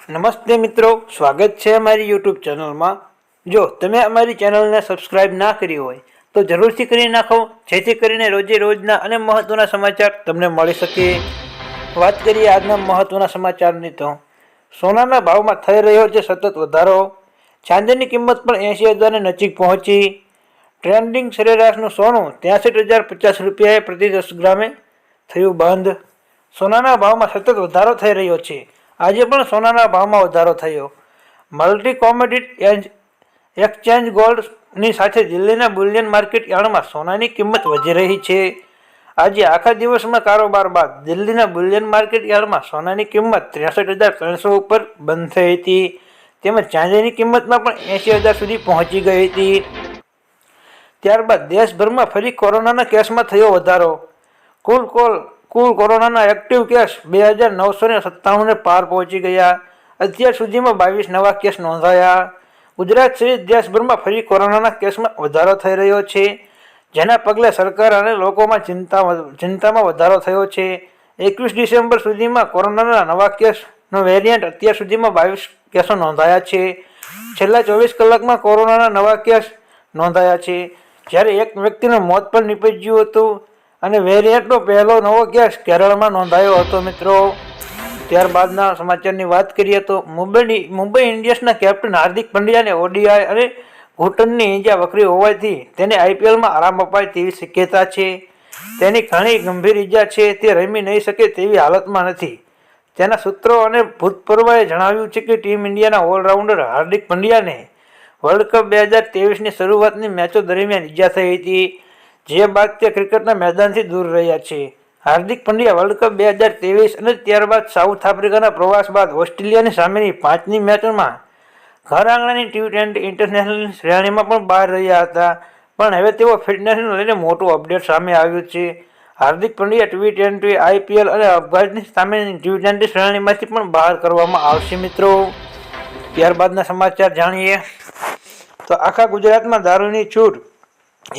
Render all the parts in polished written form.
નમસ્તે મિત્રો, સ્વાગત છે અમારી યુટ્યુબ ચેનલમાં। જો તમે અમારી ચેનલને સબસ્ક્રાઇબ ના કરી હોય તો જરૂરથી કરી નાખો, જેથી કરીને રોજે રોજના અને મહત્વના સમાચાર તમને મળી શકે। વાત કરીએ આજના મહત્વના સમાચારની તો સોનાના ભાવમાં થઈ રહ્યો છે સતત વધારો। ચાંદીની કિંમત પણ 80,000ની નજીક પહોંચી। ટ્રેન્ડિંગ સરેરાશનું સોનું 63,050 રૂપિયાએ પ્રતિ 10 ગ્રામે થયું બંધ। સોનાના ભાવમાં સતત વધારો થઈ રહ્યો છે। આજે પણ સોનાના ભાવમાં વધારો થયો। મલ્ટી કોમોડિટી એક્સચેન્જ ગોલ્ડની સાથે દિલ્હીના બુલિયન માર્કેટ યાર્ડમાં સોનાની કિંમત વધી રહી છે। આજે આખા દિવસમાં કારોબાર બાદ દિલ્હીના બુલિયન માર્કેટ યાર્ડમાં સોનાની કિંમત 63,300 ઉપર બંધ થઈ હતી, તેમજ ચાંદીની કિંમતમાં પણ 80,000 સુધી પહોંચી ગઈ હતી। ત્યારબાદ દેશભરમાં ફરી કોરોનાના કેસમાં થયો વધારો। કુલ કોરોનાના એક્ટિવ કેસ 2,997ને પાર પહોંચી ગયા। અત્યાર સુધીમાં 22 નવા કેસ નોંધાયા। ગુજરાત સહિત દેશભરમાં ફરી કોરોનાના કેસમાં વધારો થઈ રહ્યો છે, જેના પગલે સરકાર અને લોકોમાં ચિંતામાં વધારો થયો છે। 21 ડિસેમ્બર સુધીમાં કોરોનાના નવા કેસનો વેરિયન્ટ અત્યાર સુધીમાં 22 કેસો નોંધાયા છે। છેલ્લા 24 કલાકમાં કોરોનાના નવા કેસ નોંધાયા છે, જ્યારે એક વ્યક્તિનું મોત પણ નીપજ્યું હતું અને વેરિયન્ટનો પહેલો નવો કેસ કેરળમાં નોંધાયો હતો મિત્રો। ત્યારબાદના સમાચારની વાત કરીએ તો મુંબઈ ઇન્ડિયન્સના કેપ્ટન હાર્દિક પંડ્યાને ઓડીઆઈ અને ઘૂંટણની ઈજા વકરી હોવાથી તેને આઈપીએલમાં આરામ અપાય તેવી શક્યતા છે। તેની ઘણી ગંભીર ઈજા છે, તે રમી નહીં શકે તેવી હાલતમાં નથી। તેના સૂત્રો અને ભૂતપૂર્વએ જણાવ્યું છે કે ટીમ ઇન્ડિયાના ઓલરાઉન્ડર હાર્દિક પંડ્યાને વર્લ્ડ કપ 2023ની શરૂઆતની મેચો દરમિયાન ઈજા થઈ હતી, જે બાદ તે ક્રિકેટના મેદાનથી દૂર રહ્યા છે। હાર્દિક પંડ્યા વર્લ્ડ કપ 2023 અને ત્યારબાદ સાઉથ આફ્રિકાના પ્રવાસ બાદ ઓસ્ટ્રેલિયાની સામેની 5મી મેચમાં ઘર આંગણાની T20 ઇન્ટરનેશનલ શ્રેણીમાં પણ બહાર રહ્યા હતા, પણ હવે તેઓ ફિટનેસને લઈને મોટું અપડેટ સામે આવ્યું છે। હાર્દિક પંડ્યા T20, આઈપીએલ અને અફઘાનિસ્તાન સામેની T20 શ્રેણીમાંથી પણ બહાર કરવામાં આવશે મિત્રો। ત્યારબાદના સમાચાર જાણીએ તો આખા ગુજરાતમાં દારૂની છૂટ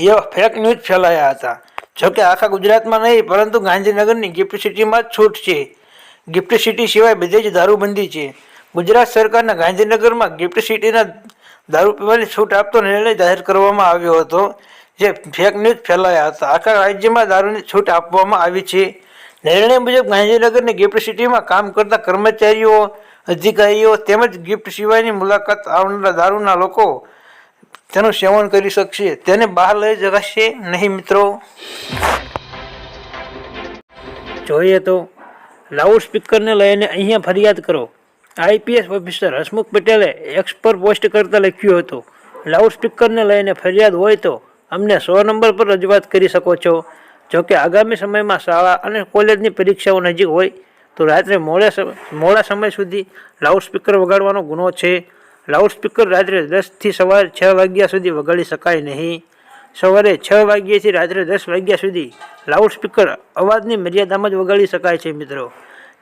એવા ફેક ન્યૂઝ ફેલાયા હતા। જોકે આખા ગુજરાતમાં નહીં, પરંતુ ગાંધીનગરની ગિફ્ટ સિટીમાં જ છૂટ છે। ગિફ્ટ સિટી સિવાય બધે જ દારૂબંધી છે। ગુજરાત સરકારના ગાંધીનગરમાં ગિફ્ટ સિટીના દારૂ પીવાની છૂટ આપતો નિર્ણય જાહેર કરવામાં આવ્યો હતો, જે ફેક ન્યૂઝ ફેલાયા હતા। આખા રાજ્યમાં દારૂની છૂટ આપવામાં આવી છે। નિર્ણય મુજબ ગાંધીનગરની ગિફ્ટ સિટીમાં કામ કરતા કર્મચારીઓ, અધિકારીઓ તેમજ ગિફ્ટ સિવાયની મુલાકાત આવનારા દારૂના લોકો તેનું સેવન કરી શકશે, તેને બહાર લઈ જવાશે નહીં મિત્રો। જોઈએ તો લાઉડ સ્પીકરને લઈને અહીંયા ફરિયાદ કરો। આઈપીએસ ઓફિસર હસમુખ પટેલે એક્સ પર પોસ્ટ કરતા લખ્યું હતું, લાઉડ સ્પીકરને લઈને ફરિયાદ હોય તો અમને 100 નંબર પર રજૂઆત કરી શકો છો। જોકે આગામી સમયમાં શાળા અને કોલેજની પરીક્ષાઓ નજીક હોય તો રાત્રે મોડા સમય સુધી લાઉડ સ્પીકર વગાડવાનો ગુનો છે। લાઉડ સ્પીકર રાત્રે 10થી સવારે 6 વાગ્યા સુધી વગાડી શકાય નહીં। સવારે 6 વાગ્યાથી રાત્રે 10 વાગ્યા સુધી લાઉડ સ્પીકર અવાજની મર્યાદામાં જ વગાડી શકાય છે મિત્રો।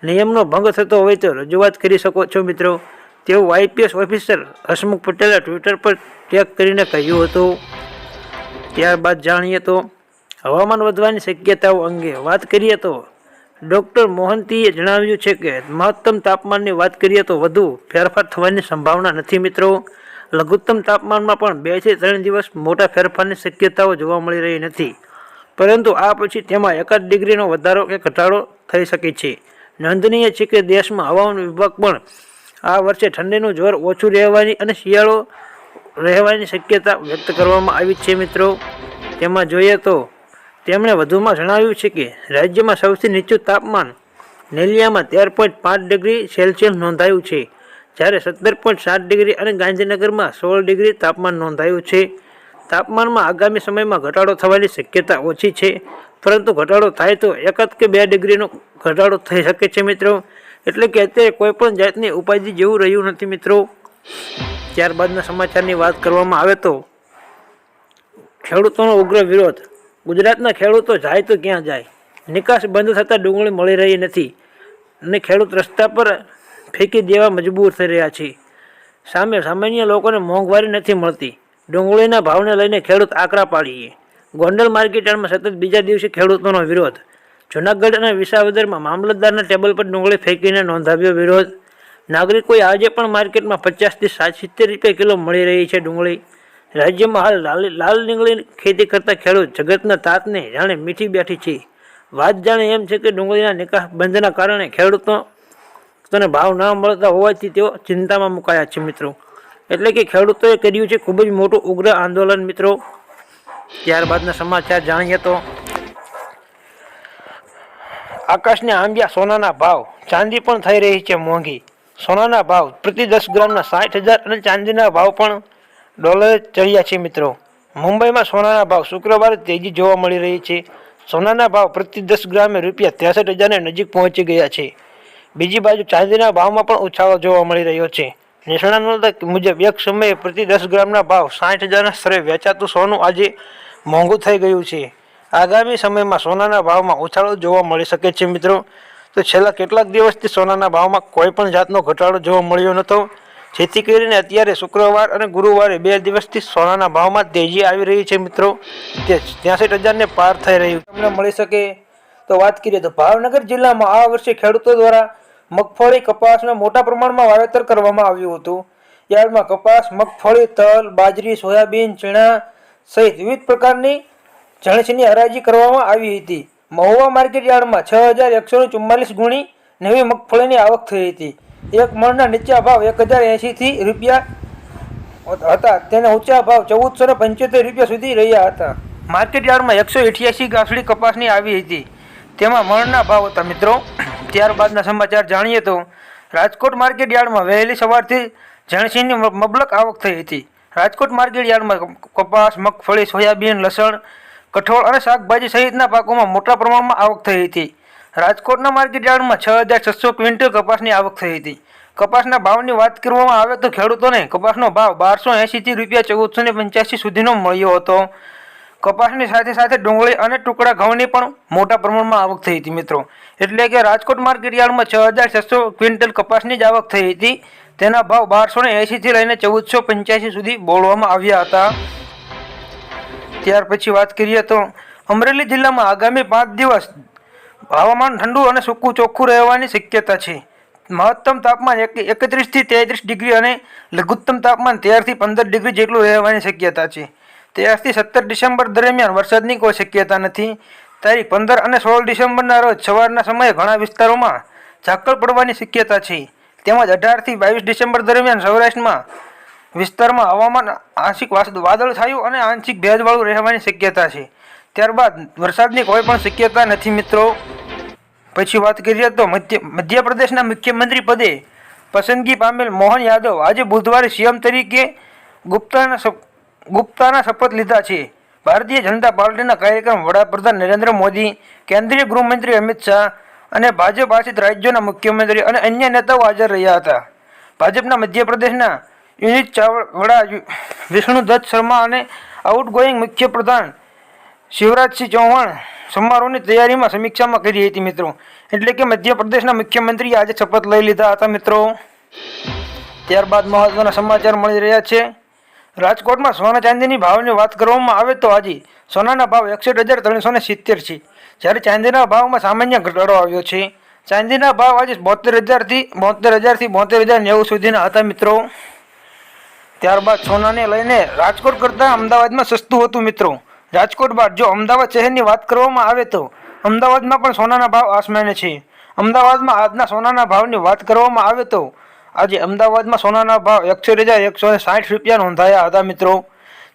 નિયમનો ભંગ થતો હોય તો રજૂઆત કરી શકો છો મિત્રો, તેવું આઈપીએસ ઓફિસર હસમુખ પટેલે ટ્વિટર પર ટેગ કરીને કહ્યું હતું। ત્યારબાદ જાણીએ તો હવામાન વધવાની શક્યતાઓ અંગે વાત કરીએ તો ડૉક્ટર મોહંતીએ જણાવ્યું છે કે મહત્તમ તાપમાનની વાત કરીએ તો વધુ ફેરફાર થવાની સંભાવના નથી મિત્રો। લઘુત્તમ તાપમાનમાં પણ 2 થી 3 દિવસ મોટા ફેરફારની શક્યતાઓ જોવા મળી રહી નથી, પરંતુ આ પછી તેમાં 1 ડિગ્રીનો વધારો કે ઘટાડો થઈ શકે છે। નોંધનીય છે કે દેશમાં હવામાન વિભાગ પણ આ વર્ષે ઠંડીનું જોર ઓછું રહેવાની અને શિયાળો રહેવાની શક્યતા વ્યક્ત કરવામાં આવી છે મિત્રો। તેમાં જોઈએ તો તેમણે વધુમાં જણાવ્યું છે કે રાજ્યમાં સૌથી નીચું તાપમાન નલિયામાં 13.5 ડિગ્રી સેલ્સિયસ નોંધાયું છે, જ્યારે 17.7 ડિગ્રી અને ગાંધીનગરમાં 16 ડિગ્રી તાપમાન નોંધાયું છે। તાપમાનમાં આગામી સમયમાં ઘટાડો થવાની શક્યતા ઓછી છે, પરંતુ ઘટાડો થાય તો 1 કે 2 ડિગ્રીનો ઘટાડો થઈ શકે છે મિત્રો। એટલે કે અત્યારે કોઈ પણ જાતની ઉપાધિ જેવું રહ્યું નથી મિત્રો। ત્યારબાદના સમાચારની વાત કરવામાં આવે તો ખેડૂતોનો ઉગ્ર વિરોધ। ગુજરાતના ખેડૂતો જાય તો ક્યાં જાય? નિકાસ બંધ થતાં ડુંગળી મળી રહી નથી અને ખેડૂત રસ્તા પર ફેંકી દેવા મજબૂર થઈ રહ્યા છે। સામાન્ય લોકોને મોંઘવારી નથી મળતી। ડુંગળીના ભાવને લઈને ખેડૂત આકરા પાડીએ। ગોંડલ માર્કેટયાર્ડમાં સતત બીજા દિવસે ખેડૂતોનો વિરોધ। જૂનાગઢ અને વિસાવદરમાં મામલતદારના ટેબલ પર ડુંગળી ફેંકીને નોંધાવ્યો વિરોધ। નાગરિકોએ આજે પણ માર્કેટમાં 50 થી 70 રૂપિયા કિલો મળી રહી છે ડુંગળી. રાજ્યમાં હાલ લાલ ડુંગળીની ખેતી કરતા ખેડૂત જગતના તાતને જાણે મીઠી બેઠી છે. વાત જાણે એમ છે કે ડુંગળીના નિકાસ બંધના કારણે ખેડૂતોને ભાવ ન મળતા હોવાથી તેઓ ચિંતામાં મુકાયા છે મિત્રો. એટલે કે ખેડૂતોએ કર્યું છે ખૂબ જ મોટું ઉગ્ર આંદોલન મિત્રો. ત્યારબાદના સમાચાર જાણીએ તો આકાશને આંબ્યા સોનાના ભાવ, ચાંદી પણ થઈ રહી છે મોંઘી. સોનાના ભાવ પ્રતિ 10 ગ્રામના 60,000 અને ચાંદીના ભાવ પણ ડોલરે ચડ્યા છે મિત્રો. મુંબઈમાં સોનાના ભાવ શુક્રવારે તેજી જોવા મળી રહી છે. સોનાના ભાવ પ્રતિ 10 ગ્રામે રૂપિયા 63,000 નજીક પહોંચી ગયા છે. બીજી બાજુ ચાંદીના ભાવમાં પણ ઉછાળો જોવા મળી રહ્યો છે. નિષ્ણાતો મુજબ એક સમયે પ્રતિ 10 ગ્રામના ભાવ 60,000ના સ્તરે વેચાતું સોનું આજે મોંઘું થઈ ગયું છે. આગામી સમયમાં સોનાના ભાવમાં ઉછાળો જોવા મળી શકે છે મિત્રો. તો છેલ્લા કેટલાક દિવસથી સોનાના ભાવમાં કોઈ પણ જાતનો ઘટાડો જોવા મળ્યો નહોતો, જેથી કરીને અત્યારે શુક્રવાર અને ગુરુવારે 2 દિવસથી સોનાના ભાવમાં તેજી આવી રહી છે મિત્રો. તે 63,000ને પાર થઈ રહ્યું તમને મળી શકે. તો વાત કરીએ તો ભાવનગર જિલ્લામાં આ વર્ષે ખેડૂતો દ્વારા મગફળી, કપાસના મોટા પ્રમાણમાં વાવેતર કરવામાં આવ્યું હતું. યાર્ડમાં કપાસ, મગફળી, તલ, બાજરી, સોયાબીન, ચણા સહિત વિવિધ પ્રકારની જણસીની હરાજી કરવામાં આવી હતી. મહુવા માર્કેટ યાર્ડમાં 6,144 ગુણી નવી મગફળીની આવક થઈ હતી. એક મણના નીચા ભાવ 1,080 રૂપિયા હતા, તેને ઊંચા ભાવ 1,475 રૂપિયા સુધી રહ્યા હતા. માર્કેટ યાર્ડમાં 188 ગાંસડી કપાસની આવી હતી, તેમાં મણના ભાવ હતા મિત્રો. ત્યારબાદના સમાચાર જાણીએ તો રાજકોટ માર્કેટ યાર્ડમાં વહેલી સવારથી જણસીની મબલક આવક થઈ હતી. રાજકોટ માર્કેટ યાર્ડમાં કપાસ, મગફળી, સોયાબીન, લસણ, કઠોળ અને શાકભાજી સહિતના પાકોમાં મોટા પ્રમાણમાં આવક થઈ હતી. રાજકોટના માર્કેટ યાર્ડમાં 6,600 ક્વિન્ટલ કપાસની આવક થઈ હતી. કપાસના ભાવની વાત કરવામાં આવે તો ખેડૂતોને કપાસનો ભાવ 1,280 થી ₹1,485 સુધીનો મળ્યો હતો. કપાસની સાથે સાથે ડુંગળી અને ટુકડા ઘઉંની પણ મોટા પ્રમાણમાં આવક થઈ હતી મિત્રો. એટલે કે રાજકોટ માર્કેટ યાર્ડમાં 6,600 ક્વિન્ટલ કપાસની જ આવક થઈ હતી. તેના ભાવ 1,280 થી લઈને 1,485 સુધી બોલવામાં આવ્યા હતા. ત્યાર પછી વાત કરીએ તો અમરેલી જિલ્લામાં આગામી 5 દિવસ હવામાન ઠંડુ અને સૂકું ચોખ્ખું રહેવાની શક્યતા છે. મહત્તમ તાપમાન 31 થી 33 ડિગ્રી અને લઘુત્તમ તાપમાન 13 થી 15 ડિગ્રી જેટલું રહેવાની શક્યતા છે. 13 થી 17 ડિસેમ્બર દરમિયાન વરસાદની કોઈ શક્યતા નથી. તારીખ 15 અને 16 ડિસેમ્બરના રોજ સવારના સમયે ઘણા વિસ્તારોમાં ઝાકળ પડવાની શક્યતા છે. તેમજ 18 થી 22 ડિસેમ્બર દરમિયાન સૌરાષ્ટ્રમાં વિસ્તારમાં હવામાન આંશિક વાદળછાયું અને આંશિક ભેજવાળું રહેવાની શક્યતા છે. ત્યારબાદ વરસાદની કોઈ પણ શક્યતા નથી મિત્રો. પછી વાત કરીએ તો મધ્યપ્રદેશના મુખ્યમંત્રી પદે પસંદગી પામેલ મોહન યાદવ આજે બુધવારે સીએમ તરીકે ગુપ્તાના શપથ લીધા છે. ભારતીય જનતા પાર્ટીના કાર્યક્રમ વડાપ્રધાન નરેન્દ્ર મોદી, કેન્દ્રીય ગૃહમંત્રી અમિત શાહ અને ભાજપ આશ્રિત રાજ્યોના મુખ્યમંત્રી અને અન્ય નેતાઓ હાજર રહ્યા હતા. ભાજપના મધ્યપ્રદેશના યુનિટ વડા વિષ્ણુદત્ત શર્મા અને આઉટગોઈંગ મુખ્યપ્રધાન શિવરાજસિંહ ચૌહાણ સમારોહની તૈયારીમાં સમીક્ષામાં કરી હતી મિત્રો. એટલે કે મધ્યપ્રદેશના મુખ્યમંત્રીએ આજે શપથ લઈ લીધા હતા મિત્રો. ત્યારબાદ મહત્વના સમાચાર મળી રહ્યા છે. રાજકોટમાં સોના ચાંદીની ભાવની વાત કરવામાં આવે તો આજે સોનાના ભાવ 61,370 છે, જ્યારે ચાંદીના ભાવમાં સામાન્ય ઘટાડો આવ્યો છે. ચાંદીના ભાવ આજે 72,000 થી 72,090 સુધીના હતા મિત્રો. ત્યારબાદ સોનાને લઈને રાજકોટ કરતાં અમદાવાદમાં સસ્તું હતું મિત્રો. રાજકોટ બાદ જો અમદાવાદ શહેરની વાત કરવામાં આવે તો અમદાવાદમાં પણ સોનાના ભાવ આસમાને છે. અમદાવાદમાં આજના સોનાના ભાવની વાત કરવામાં આવે તો આજે અમદાવાદમાં સોનાના ભાવ 61,160 રૂપિયા નોંધાયા હતા મિત્રો.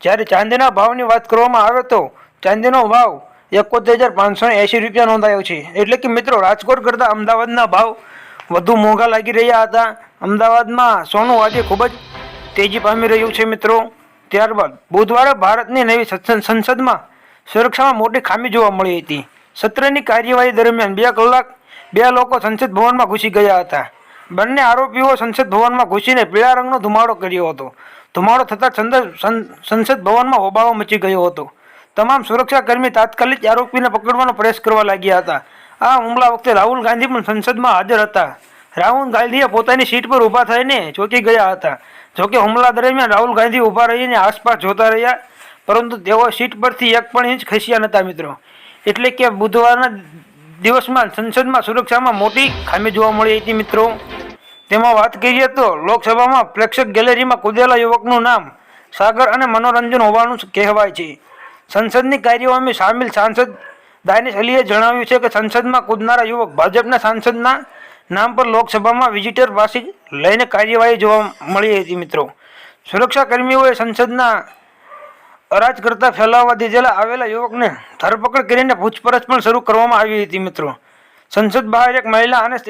જ્યારે ચાંદીના ભાવની વાત કરવામાં આવે તો ચાંદીનો ભાવ 71,580 રૂપિયા નોંધાયો છે. એટલે કે મિત્રો રાજકોટ કરતાં અમદાવાદના ભાવ વધુ મોંઘા લાગી રહ્યા હતા. અમદાવાદમાં સોનું આજે ખૂબ જ તેજી પામી રહ્યું છે મિત્રો. ત્યારબાદ બુધવારે ભારતની નવી સંસદમાં સુરક્ષામાં મોટી ખામી જોવા મળી હતી. સત્રની કાર્યવાહી દરમિયાન 2 કલાક 2 લોકો સંસદ ભવનમાં ઘૂસી ગયા હતા. બંને આરોપીઓ સંસદ ભવનમાં ઘૂસીને પીળા રંગનો ધુમાડો કર્યો હતો. ધુમાડો થતાં સંસદ ભવનમાં હોબાળો મચી ગયો હતો. તમામ સુરક્ષાકર્મી તાત્કાલિક આરોપીને પકડવાનો પ્રયાસ કરવા લાગ્યા હતા. આ હુમલા વખતે રાહુલ ગાંધી પણ સંસદમાં હાજર હતા. રાહુલ ગાંધીએ પોતાની સીટ પર ઊભા થઈને ચોંકી ગયા હતા. જોકે હુમલા દરમિયાન રાહુલ ગાંધી ઊભા રહીને આસપાસ જોતા રહ્યા, પરંતુ તેઓ સીટ પરથી એક પણ ઇંચ ખસ્યા નહોતા મિત્રો. એટલે કે બુધવારના દિવસમાં સંસદમાં સુરક્ષામાં મોટી ખામી જોવા મળી હતી મિત્રો. તેમાં વાત કરીએ તો લોકસભામાં પ્રેક્ષક ગેલેરીમાં કૂદેલા યુવકનું નામ સાગર અને મનોરંજન હોવાનું કહેવાય છે. સંસદની કાર્યવાહીમાં સામેલ સાંસદ દાનિશ અલીએ જણાવ્યું છે કે સંસદમાં કૂદનારા યુવક ભાજપના સાંસદના નામ પર લોકસભામાં વિઝિટર પાસી લઈને કાર્યવાહી જોવા મળી હતી. મિત્રો, સુરક્ષા કર્મીઓએ સંસદના અરાજકતા ફેલાવવા દીધેલા આવેલા યુવકને ધરપકડ કરીને પૂછપરછ પણ શરૂ કરવામાં આવી હતી. મિત્રો, સંસદ બહાર એક મહિલા અને